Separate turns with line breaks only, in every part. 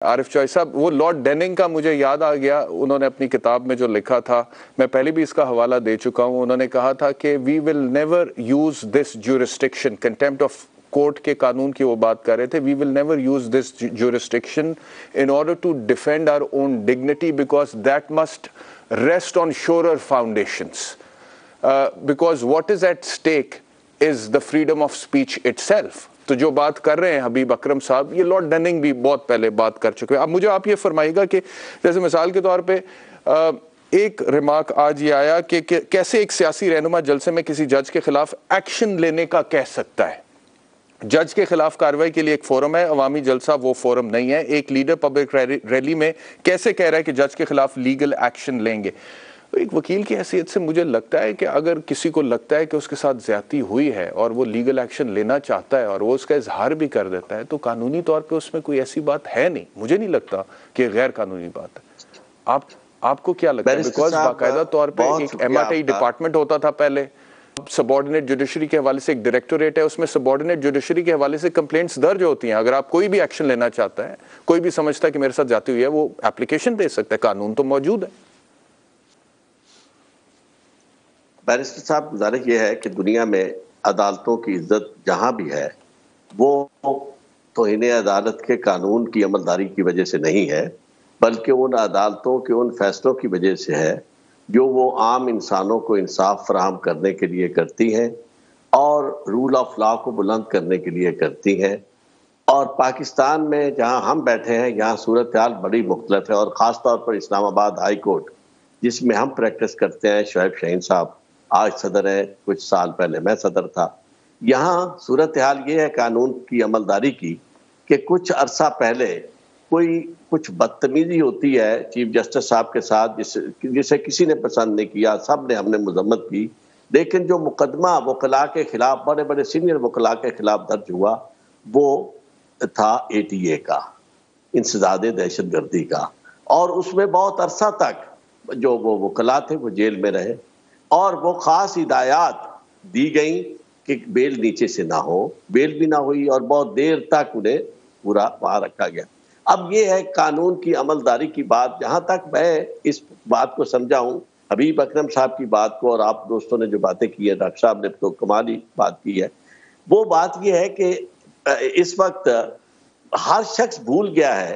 आरिफ चौई साहब, वो लॉर्ड डेनिंग का मुझे याद आ गया, उन्होंने अपनी किताब में जो लिखा था, मैं पहले भी इसका हवाला दे चुका हूं। उन्होंने कहा था कि we will never use this jurisdiction, contempt of court के कानून की वो बात कर रहे थे, we will never use this jurisdiction in order to defend our own dignity because that must rest on surer foundations, because what is at stake is the freedom of speech itself. तो जो बात कर रहे हैं हबीब अकरम साहब, ये Lord डेनिंग भी बहुत पहले बात कर चुके हैं। अब मुझे आप ये फरमाइएगा कि जैसे मिसाल के तौर पे एक रिमार्क आज ये आया कि कैसे एक सियासी रहनुमा जलसे में किसी जज के खिलाफ एक्शन लेने का कह सकता है। जज के खिलाफ कार्रवाई के लिए एक फोरम है, अवामी जलसा वो फोरम नहीं है। एक लीडर पब्लिक रैली में कैसे कह रहा है कि जज के खिलाफ लीगल एक्शन लेंगे। एक वकील की हैसियत से मुझे लगता है कि अगर किसी को लगता है कि उसके साथ ज्यादती हुई है और वो लीगल एक्शन लेना चाहता है और वो उसका इजहार भी कर देता है, तो कानूनी तौर पे उसमें कोई ऐसी बात है नहीं। मुझे नहीं लगता कि गैर कानूनी बात है। आपको क्या लगता है? बिकॉज बाकायदा तौर पे एक MRTI डिपार्टमेंट होता था पहले, सबॉर्डिनेट जुडिशरी के हवाले से एक डायरेक्टोरेट है, उसमें सबॉर्डिनेट जुडिशरी के हवाले से कंप्लेंट्स दर्ज होती हैं। अगर आप कोई भी एक्शन लेना चाहता है, कोई भी समझता है कि मेरे साथ जाती हुई है, वो एप्लीकेशन दे सकता है। कानून तो मौजूद है।
बैरिस्टर साहब, गुजारिश ये है कि दुनिया में अदालतों की इज्जत जहां भी है वो तौहीन अदालत के कानून की अमलदारी की वजह से नहीं है, बल्कि उन अदालतों के उन फैसलों की वजह से है जो वो आम इंसानों को इंसाफ फराहम करने के लिए करती हैं और रूल ऑफ लॉ को बुलंद करने के लिए करती हैं। और पाकिस्तान में जहां हम बैठे हैं, यहाँ सूरत हाल बड़ी मुख्तलिफ है, और ख़ास तौर पर इस्लामाबाद हाई कोर्ट जिसमें हम प्रैक्टिस करते हैं, शोएब शाहीन साहब आज सदर है, कुछ साल पहले मैं सदर था। यहाँ सूरत हाल ये है कानून की अमलदारी की कि कुछ अरसा पहले कुछ बदतमीजी होती है चीफ जस्टिस साहब के साथ, जिसे किसी ने पसंद नहीं किया, सब ने हमने मजम्मत की। लेकिन जो मुकदमा वकला के खिलाफ, बड़े बड़े सीनियर वकला के खिलाफ दर्ज हुआ, वो था ATA का, इंसदाद दहशतगर्दी का। और उसमें बहुत अरसा तक जो वो वकला थे वो जेल में रहे और वो खास हिदायत दी गई कि बेल नीचे से ना हो, बेल भी ना हुई और बहुत देर तक उन्हें पूरा वहां रखा गया। अब ये है कानून की अमलदारी की बात। जहां तक मैं इस बात को समझा हूं, हबीब अकरम साहब की बात को, और आप दोस्तों ने जो बातें की है, डॉक्टर साहब ने तो कमाली बात की है, वो बात ये है कि इस वक्त हर शख्स भूल गया है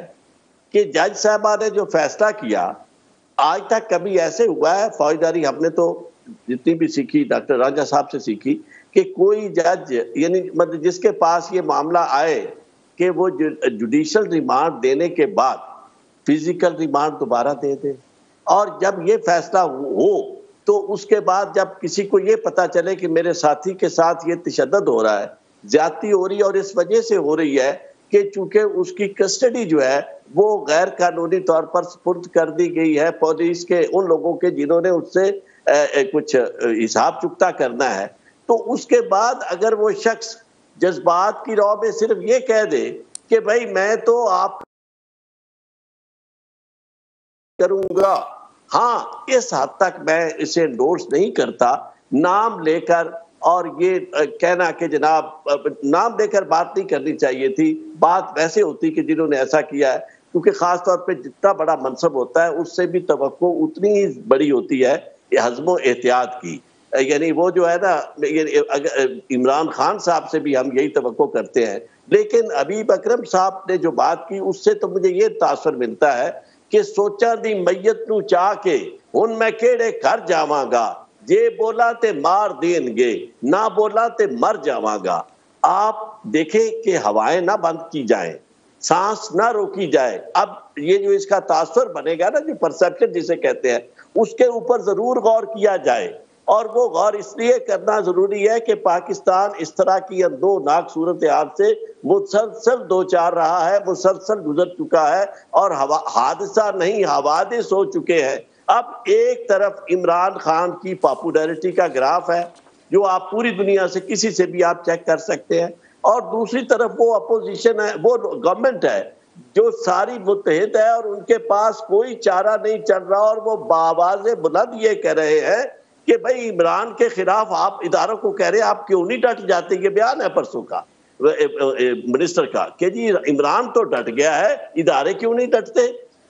कि जज साहबा ने जो फैसला किया, आज तक कभी ऐसे हुआ है फौजदारी, हमने तो जितनी भी सीखी डॉक्टर राजा साहब से सीखी, कि कोई जज यानी मतलब जिसके पास ये मामला आए कि वो जुडिशल रिमांड देने के बाद फिजिकल रिमांड दोबारा दे दे, और जब ये फैसला हो तो उसके बाद जब किसी को ये पता चले कि मेरे साथी के साथ ये तशद्दुद हो रहा है, ज्यादती हो रही है, और इस वजह से हो रही है कि चूंकि उसकी कस्टडी जो है वो गैर कानूनी तौर पर सुपुर्द कर दी गई है पुलिस के उन लोगों के जिन्होंने उससे कुछ हिसाब चुकता करना है, तो उसके बाद अगर वो शख्स जज्बात की रौ में सिर्फ ये कह दे कि भाई मैं तो आप करूंगा, हाँ, इस हद तक मैं इसे एंडोर्स नहीं करता। नाम लेकर और ये कहना कि जनाब नाम लेकर बात नहीं करनी चाहिए थी, बात वैसे होती कि जिन्होंने ऐसा किया है, क्योंकि खास तौर पे जितना बड़ा मनसब होता है उससे भी तवक्को उतनी ही बड़ी होती है हज़्म एहतियात की। यानी वो जो है ना, इमरान खान साहब से भी हम यही तवक्को करते हैं, लेकिन हबीब अकरम साहब ने जो बात की उससे तो मुझे ये तासुर मिलता है कि सोचा दी मैयत नू चाह के हुन मैं केड़े घर जावांगा, जे बोला ते मार देंगे, ना बोला ते मर जावांगा। आप देखें कि हवाएं ना बंद की जाएं, सांस ना रोकी जाए। अब ये जो इसका तासुर बनेगा ना, जो परसेप्शन जिसे कहते हैं, उसके ऊपर जरूर गौर किया जाए, और वो गौर इसलिए करना जरूरी है कि पाकिस्तान इस तरह की अंदोनाक सूरत हाल से मुसलसल दो चार रहा है, मुसलसल गुजर चुका है, और हादसा नहीं हवादिस हो चुके हैं। अब एक तरफ इमरान खान की पॉपुलैरिटी का ग्राफ है जो आप पूरी दुनिया से किसी से भी आप चेक कर सकते हैं, और दूसरी तरफ वो अपोजिशन है, वो गवर्नमेंट है जो सारी मुत्तहिद है और उनके पास कोई चारा नहीं चल रहा, और वो बावाज़े बुलंद ये कह रहे हैं कि भाई इमरान के खिलाफ आप इदारों को कह रहे हैं आप क्यों नहीं डट जाते। ये बयान है परसों का मिनिस्टर का कि जी इमरान तो डट गया है, इदारे क्यों नहीं डटते।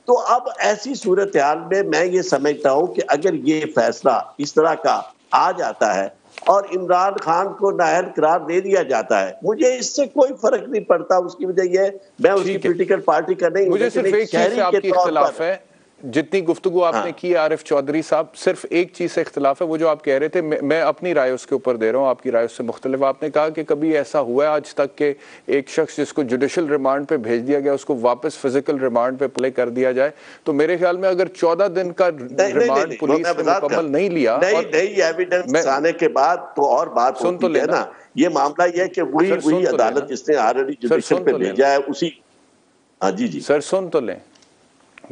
तो अब ऐसी सूरत हाल में मैं ये समझता हूं कि अगर ये फैसला इस तरह का आ जाता है और इमरान खान को नाअहल करार दे दिया जाता है, मुझे इससे कोई फर्क नहीं पड़ता। उसकी वजह यह मैं उसकी पॉलिटिकल पार्टी का नहीं,
मुझे सिर्फ एक चीज से आपकी इख्तिलाफ है, जितनी गुफ्तगू आपने की आरिफ चौधरी साहब, सिर्फ एक चीज से इख्तिलाफ है, वो जो आप कह रहे थे, मैं अपनी राय उसके ऊपर दे रहा हूँ, आपकी राय उससे मुख्तलिफ। आपने कहा कि कभी ऐसा हुआ है आज तक कि एक शख्स जिसको जुडिशल रिमांड पे भेज दिया गया उसको वापस फिजिकल रिमांड पे प्ले कर दिया जाए? तो मेरे ख्याल में अगर 14 दिन का रिमांड पुलिस ने मुकम्मल नहीं लिया,
नहीं एविडेंस आने के बाद तो और बात सुन तो लेना। ये मामला ये है कि वही अदालत जिसने ऑलरेडी जुडिशल पे भेजा है उसी। हाँ जी
सर सुन तो लें,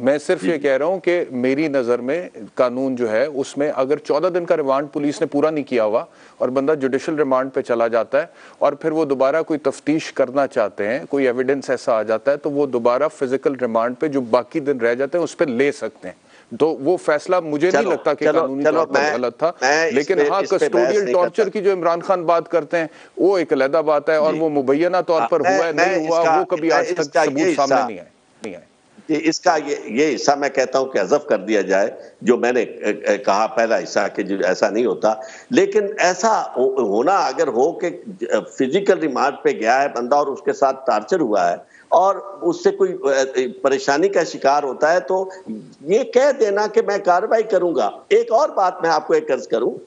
मैं सिर्फ ये कह रहा हूं कि मेरी नज़र में कानून जो है उसमें अगर 14 दिन का रिमांड पुलिस ने पूरा नहीं किया हुआ और बंदा जुडिशल रिमांड पे चला जाता है और फिर वो दोबारा कोई तफ्तीश करना चाहते हैं, कोई एविडेंस ऐसा आ जाता है, तो वो दोबारा फिजिकल रिमांड पे जो बाकी दिन रह जाते हैं उस पर ले सकते हैं। तो वो फैसला मुझे नहीं लगता कि कानूनी तौर पर गलत था। लेकिन हाँ, कस्टोडियल टॉर्चर की जो इमरान खान बात करते हैं वो एक अलग बात है, और वो मुबैना तौर पर हुआ है नहीं हुआ वो कभी आज तक सबूत सामने नहीं आए।
इसका ये हिस्सा मैं कहता हूं कि हज़फ कर दिया जाए, जो मैंने कहा पहला हिस्सा कि जो ऐसा नहीं होता। लेकिन ऐसा होना अगर हो कि फिजिकल रिमांड पे गया है बंदा और उसके साथ टार्चर हुआ है और उससे कोई परेशानी का शिकार होता है, तो ये कह देना कि मैं कार्रवाई करूंगा। एक और बात मैं आपको एक अर्ज करूं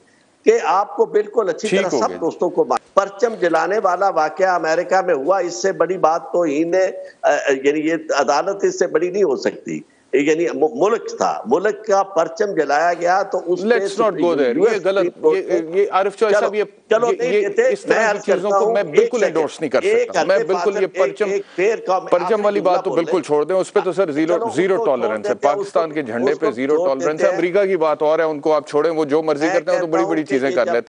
कि आपको बिल्कुल अच्छी तरह सब दोस्तों को परचम जलाने वाला वाकया अमेरिका में हुआ, इससे बड़ी बात तो यानी ये अदालत इससे बड़ी नहीं हो सकती। यानी मुल्क था, मुल्क का परचम जलाया गया, तो उस
लेट्स नॉट गो देयर, ये गलत, ये आरिफ चौधरी साहब ये इस तरह की चीजों को मैं बिल्कुल एंडोर्स नहीं कर सकता। मैं बिल्कुल ये परचम वाली बात तो बिल्कुल छोड़ दें, उस पर तो सर जीरो टॉलरेंस है। पाकिस्तान के झंडे पे जीरो टॉलरेंस है। अमेरिका की बात और है, उनको आप छोड़ें, वो जो मर्जी करते हैं तो बड़ी बड़ी चीजें कर लेते हैं।